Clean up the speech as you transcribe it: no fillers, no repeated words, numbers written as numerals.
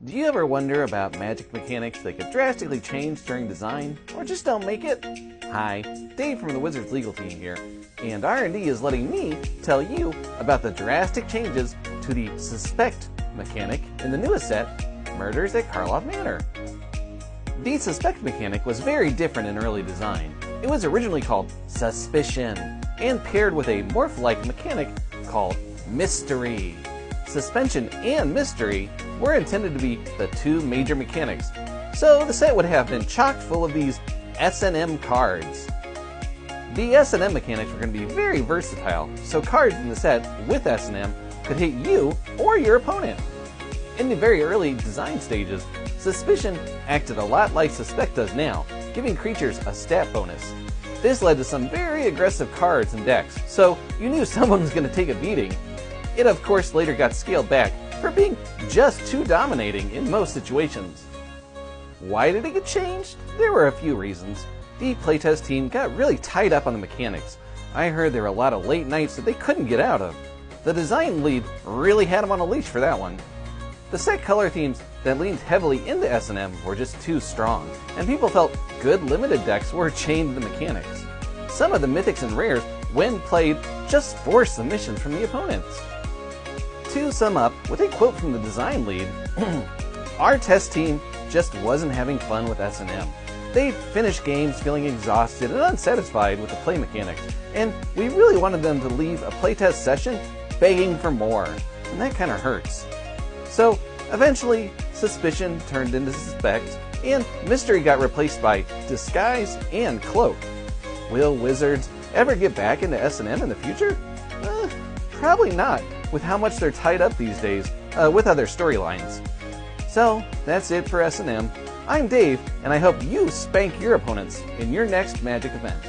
Do you ever wonder about magic mechanics that could drastically change during design, or just don't make it? Hi, Dave from the Wizards legal team here, and R&D is letting me tell you about the drastic changes to the Suspect mechanic in the newest set, Murders at Karlov Manor. The Suspect mechanic was very different in early design. It was originally called Suspicion, and paired with a morph-like mechanic called Mystery. Suspension and Mystery were intended to be the two major mechanics, so the set would have been chock full of these S&M cards. The S&M mechanics were going to be very versatile, so cards in the set with S&M could hit you or your opponent. In the very early design stages, Suspicion acted a lot like Suspect does now, giving creatures a stat bonus. This led to some very aggressive cards and decks, so you knew someone was going to take a beating. It of course later got scaled back for being just too dominating in most situations. Why did it get changed? There were a few reasons. The playtest team got really tied up on the mechanics. I heard there were a lot of late nights that they couldn't get out of. The design lead really had them on a leash for that one. The set color themes that leaned heavily into S&M were just too strong, and people felt good limited decks were chained to the mechanics. Some of the mythics and rares, when played, just forced submissions from the opponents. To sum up, with a quote from the design lead, our test team just wasn't having fun with S&M. They finished games feeling exhausted and unsatisfied with the play mechanics, and we really wanted them to leave a playtest session begging for more, and that kinda hurts. So, eventually, Suspicion turned into Suspect, and Mystery got replaced by Disguise and Cloak. Will Wizards ever get back into S&M in the future? Probably not, with how much they're tied up these days with other storylines. So, that's it for S&M. I'm Dave, and I hope you spank your opponents in your next Magic event.